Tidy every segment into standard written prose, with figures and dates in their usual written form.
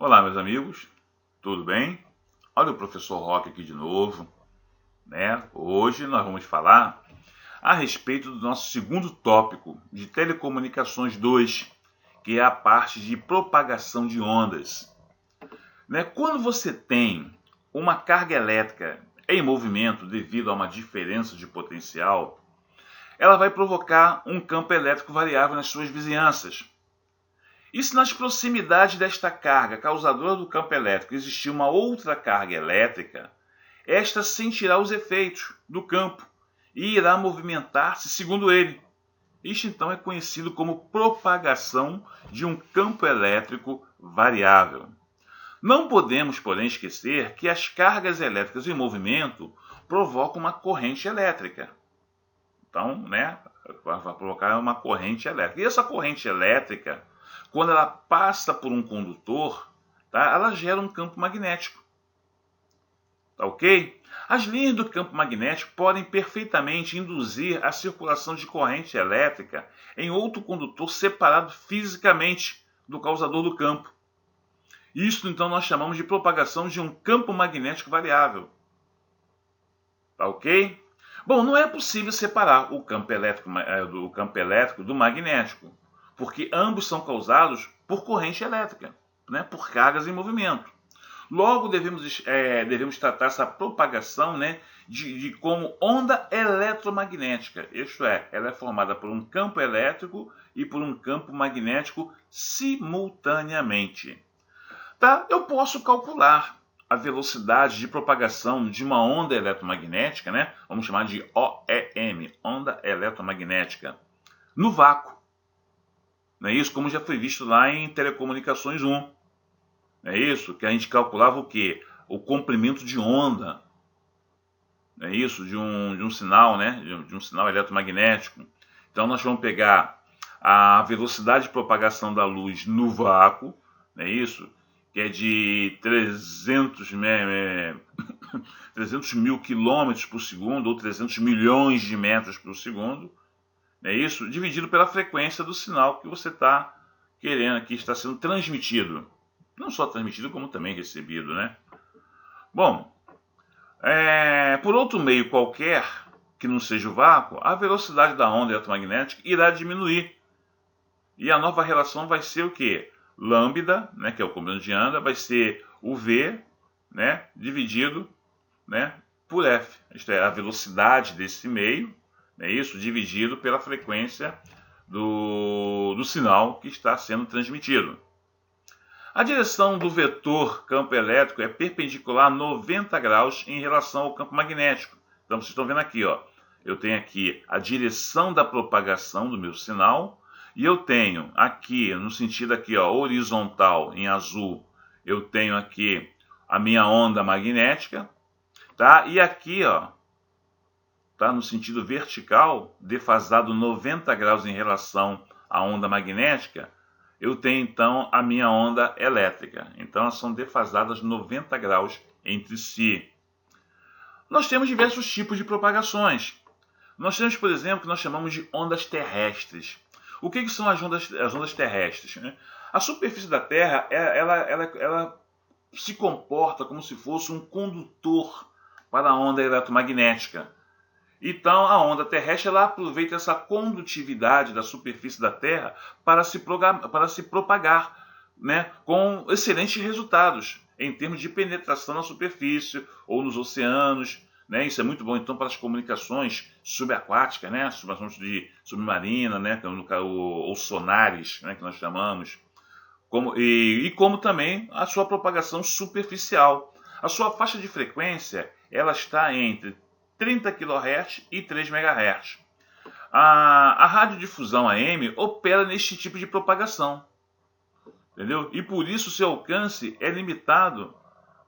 Olá, meus amigos, tudo bem? Olha o professor Roque aqui de novo, né? Hoje nós vamos falar a respeito do nosso segundo tópico de Telecomunicações 2, que é a parte de propagação de ondas. Né? Quando você tem uma carga elétrica em movimento devido a uma diferença de potencial, ela vai provocar um campo elétrico variável nas suas vizinhanças. E se nas proximidades desta carga causadora do campo elétrico existir uma outra carga elétrica, esta sentirá os efeitos do campo e irá movimentar-se segundo ele. Isto então é conhecido como propagação de um campo elétrico variável. Não podemos, porém, esquecer que as cargas elétricas em movimento provocam uma corrente elétrica. Então, né, vai provocar uma corrente elétrica. E essa corrente elétrica, quando ela passa por um condutor, tá, ela gera um campo magnético. Tá ok? As linhas do campo magnético podem perfeitamente induzir a circulação de corrente elétrica em outro condutor separado fisicamente do causador do campo. Isso então nós chamamos de propagação de um campo magnético variável. Tá ok? Bom, não é possível separar o campo elétrico do magnético, porque ambos são causados por corrente elétrica, né, por cargas em movimento. Logo, devemos tratar essa propagação, né, de como onda eletromagnética, isto é, ela é formada por um campo elétrico e por um campo magnético simultaneamente. Tá? Eu posso calcular a velocidade de propagação de uma onda eletromagnética, né? Vamos chamar de OEM, onda eletromagnética, no vácuo. Não é isso? Como já foi visto lá em Telecomunicações 1. Não é isso? Que a gente calculava o quê? O comprimento de onda. Não é isso? De um sinal, né? De um sinal eletromagnético. Então nós vamos pegar a velocidade de propagação da luz no vácuo, não é isso? Que é de 300 mil quilômetros por segundo, ou 300 milhões de metros por segundo, é isso? Dividido pela frequência do sinal que você está querendo, que está sendo transmitido. Não só transmitido, como também recebido, né? Bom, por outro meio qualquer, que não seja o vácuo, a velocidade da onda eletromagnética irá diminuir. E a nova relação vai ser o quê? Lambda, né, que é o comprimento de onda, vai ser o V, né, dividido, né, por F. Isto é, a velocidade desse meio, é isso, dividido pela frequência do sinal que está sendo transmitido. A direção do vetor campo elétrico é perpendicular a 90 graus em relação ao campo magnético. Então, vocês estão vendo aqui, ó, eu tenho aqui a direção da propagação do meu sinal, e eu tenho aqui, no sentido aqui, ó, horizontal, em azul, eu tenho aqui a minha onda magnética, tá? E aqui, ó, tá, no sentido vertical, defasado 90 graus em relação à onda magnética, eu tenho então a minha onda elétrica. Então elas são defasadas 90 graus entre si. Nós temos diversos tipos de propagações. Nós temos, por exemplo, o que nós chamamos de ondas terrestres. O que são as ondas terrestres? A superfície da Terra, ela se comporta como se fosse um condutor para a onda eletromagnética. Então, a onda terrestre ela aproveita essa condutividade da superfície da Terra para se propagar, né, com excelentes resultados em termos de penetração na superfície ou nos oceanos. Né? Isso é muito bom, então, para as comunicações subaquáticas, né? De submarina, né? Ou sonares, né? Que nós chamamos, como também a sua propagação superficial. A sua faixa de frequência ela está entre 30 kHz e 3 MHz. A radiodifusão AM opera neste tipo de propagação, entendeu? E por isso seu alcance é limitado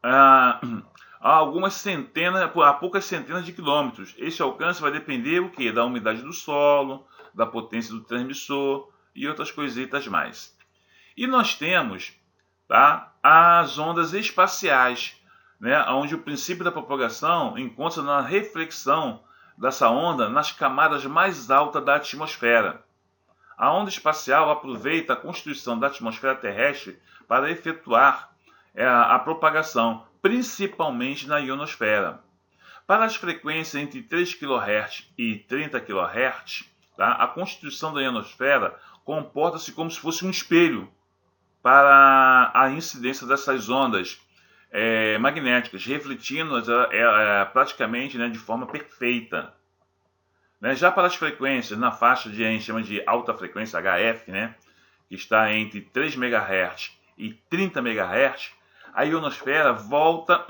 a poucas centenas de quilômetros. Esse alcance vai depender o quê? Da umidade do solo, da potência do transmissor e outras coisitas mais. E nós temos, tá, as ondas espaciais, né, onde o princípio da propagação encontra-se na reflexão dessa onda nas camadas mais altas da atmosfera. A onda espacial aproveita a constituição da atmosfera terrestre para efetuar é a propagação, principalmente na ionosfera. Para as frequências entre 3 kHz e 30 kHz, tá, a constituição da ionosfera comporta-se como se fosse um espelho para a incidência dessas ondas magnéticas, refletindo-as praticamente, né, de forma perfeita. Né? Já para as frequências na faixa a gente chama de alta frequência, HF, né, que está entre 3 MHz e 30 MHz, a ionosfera volta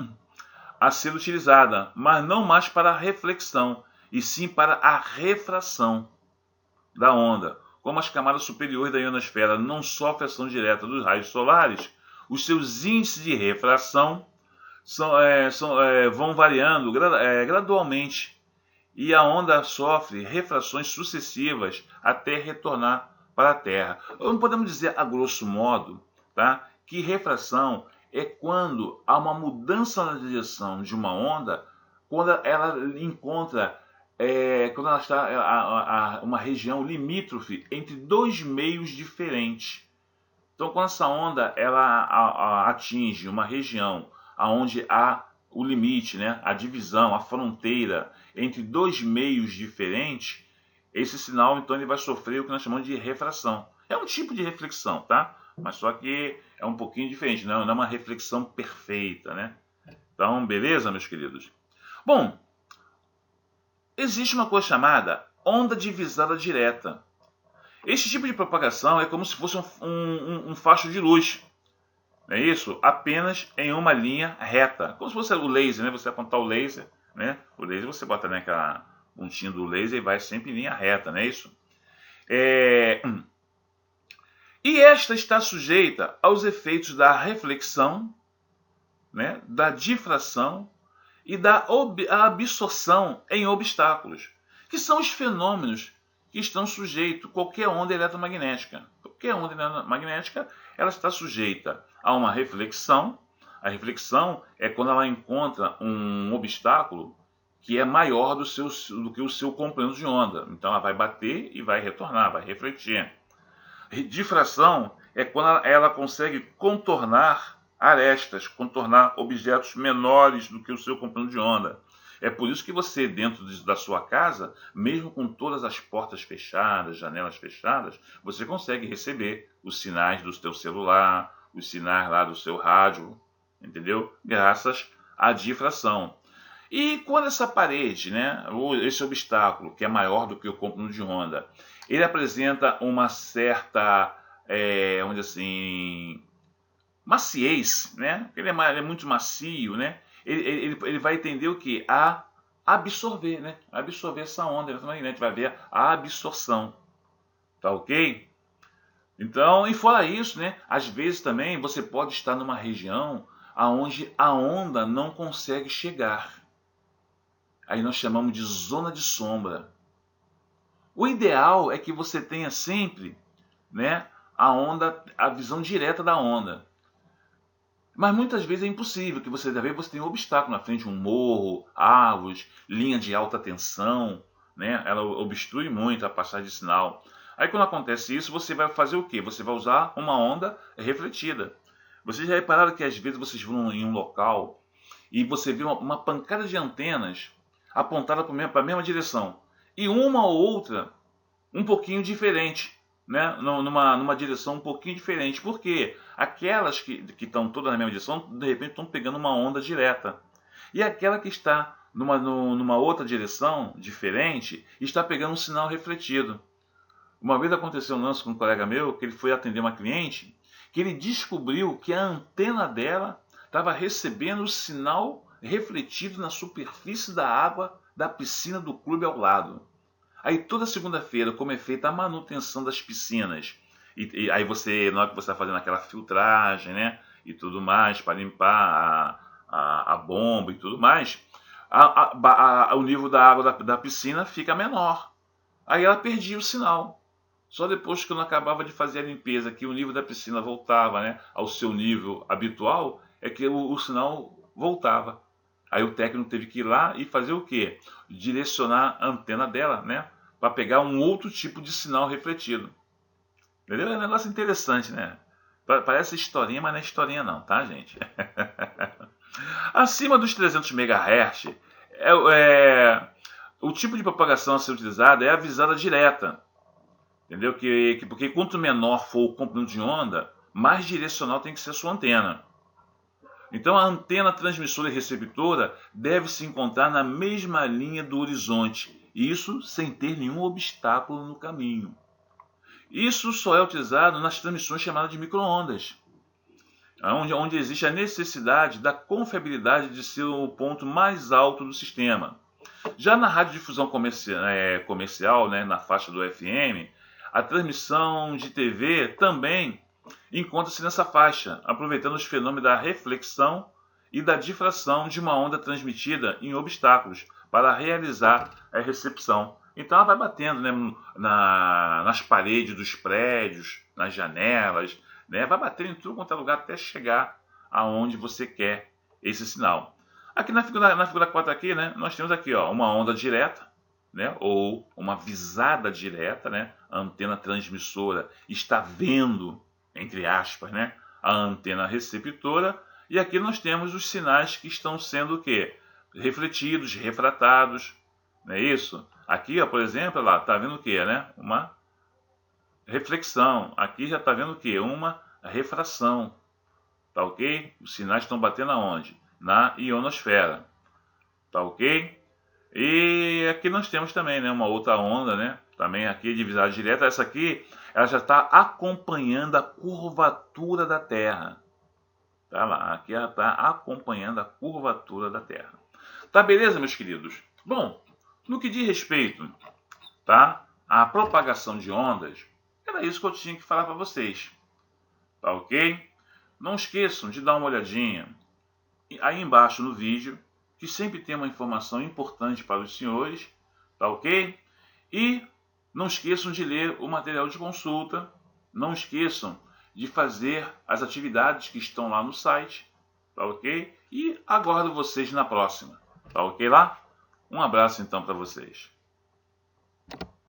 a ser utilizada, mas não mais para a reflexão, e sim para a refração da onda. Como as camadas superiores da ionosfera não sofrem ação direta dos raios solares, os seus índices de refração vão variando gradualmente, e a onda sofre refrações sucessivas até retornar para a Terra. Não podemos dizer, a grosso modo, tá, que refração é quando há uma mudança na direção de uma onda, quando ela encontra, quando ela está uma região limítrofe entre dois meios diferentes. Então, quando essa onda ela atinge uma região onde há o limite, né, a divisão, a fronteira entre dois meios diferentes, esse sinal então ele vai sofrer o que nós chamamos de refração. É um tipo de reflexão, tá? Mas só que é um pouquinho diferente, não é uma reflexão perfeita, né? Então, beleza, meus queridos? Bom, existe uma coisa chamada onda divisada direta. Esse tipo de propagação é como se fosse um facho de luz, não é isso? Apenas em uma linha reta, como se fosse o laser, né? Você apontar o laser, né? O laser você bota naquela pontinha do laser e vai sempre em linha reta, não é isso? E esta está sujeita aos efeitos da reflexão, né, da difração e da absorção em obstáculos, que são os fenômenos que estão sujeitos a qualquer onda eletromagnética. Qualquer onda eletromagnética ela está sujeita a uma reflexão. A reflexão é quando ela encontra um obstáculo que é maior do que o seu complemento de onda. Então ela vai bater e vai retornar, vai refletir. Difração é quando ela consegue contornar arestas, contornar objetos menores do que o seu complemento de onda. É por isso que você, dentro da sua casa, mesmo com todas as portas fechadas, janelas fechadas, você consegue receber os sinais do seu celular, os sinais lá do seu rádio, entendeu? Graças à difração. E quando essa parede, né, ou esse obstáculo, que é maior do que o comprimento de onda, ele apresenta uma certa, vamos dizer assim, maciez, né? Ele é muito macio, né? Ele vai entender o que? A absorver, né? Absorver essa onda eletromagnética, vai ver a absorção, tá ok? Então, e fora isso, né? Às vezes também você pode estar numa região onde a onda não consegue chegar. Aí nós chamamos de zona de sombra. O ideal é que você tenha sempre, né, a visão direta da onda. Mas muitas vezes é impossível, que você tem um obstáculo na frente, um morro, árvores, linha de alta tensão, né? Ela obstrui muito a passagem de sinal. Aí quando acontece isso, você vai fazer o quê? Você vai usar uma onda refletida. Vocês já repararam que às vezes vocês vão em um local e você vê uma pancada de antenas apontada para a mesma direção, e uma ou outra um pouquinho diferente, né? numa direção um pouquinho diferente. Por quê? Aquelas que estão todas na mesma direção, de repente estão pegando uma onda direta. E aquela que está numa outra direção diferente, está pegando um sinal refletido. Uma vez aconteceu um lance com um colega meu, que ele foi atender uma cliente, que ele descobriu que a antena dela estava recebendo o sinal refletido na superfície da água da piscina do clube ao lado. Aí toda segunda-feira, como é feita a manutenção das piscinas, e aí você, na hora que você está fazendo aquela filtragem, né, e tudo mais, para limpar a bomba e tudo mais, o nível da água da piscina fica menor. Aí ela perdia o sinal. Só depois que eu não acabava de fazer a limpeza, que o nível da piscina voltava, né, ao seu nível habitual, é que o sinal voltava. Aí o técnico teve que ir lá e fazer o quê? Direcionar a antena dela, né, para pegar um outro tipo de sinal refletido. Entendeu? É um negócio interessante, né? Parece historinha, mas não é historinha não, tá, gente? Acima dos 300 MHz, o tipo de propagação a ser utilizada é a visada direta. Entendeu? Porque quanto menor for o comprimento de onda, mais direcional tem que ser a sua antena. Então a antena transmissora e receptora deve se encontrar na mesma linha do horizonte, isso sem ter nenhum obstáculo no caminho. Isso só é utilizado nas transmissões chamadas de microondas, onde existe a necessidade da confiabilidade de ser o ponto mais alto do sistema. Já na radiodifusão comercial, né, na faixa do FM, a transmissão de TV também encontra-se nessa faixa, aproveitando os fenômenos da reflexão e da difração de uma onda transmitida em obstáculos para realizar a recepção. Então ela vai batendo, né, nas paredes dos prédios, nas janelas, né, vai batendo em tudo quanto é lugar até chegar aonde você quer esse sinal. Aqui na figura 4 aqui, né, nós temos aqui, ó, uma onda direta, né, ou uma visada direta, né, a antena transmissora está vendo, entre aspas, né, a antena receptora, e aqui nós temos os sinais que estão sendo o quê? Refletidos, refratados, não é isso? Aqui, ó, por exemplo, lá, está vendo o quê, né? Uma reflexão. Aqui já está vendo o quê? Uma refração, tá ok? Os sinais estão batendo aonde? Na ionosfera, tá ok? E aqui nós temos também, né, uma outra onda, né, também aqui de visada direta. Essa aqui, ela já está acompanhando a curvatura da Terra. Tá lá, aqui ela está acompanhando a curvatura da Terra. Tá beleza, meus queridos? Bom, no que diz respeito, tá, à propagação de ondas, era isso que eu tinha que falar para vocês. Tá ok? Não esqueçam de dar uma olhadinha aí embaixo no vídeo, que sempre tem uma informação importante para os senhores, tá ok? E não esqueçam de ler o material de consulta, não esqueçam de fazer as atividades que estão lá no site, tá ok? E aguardo vocês na próxima, tá ok lá? Um abraço então para vocês.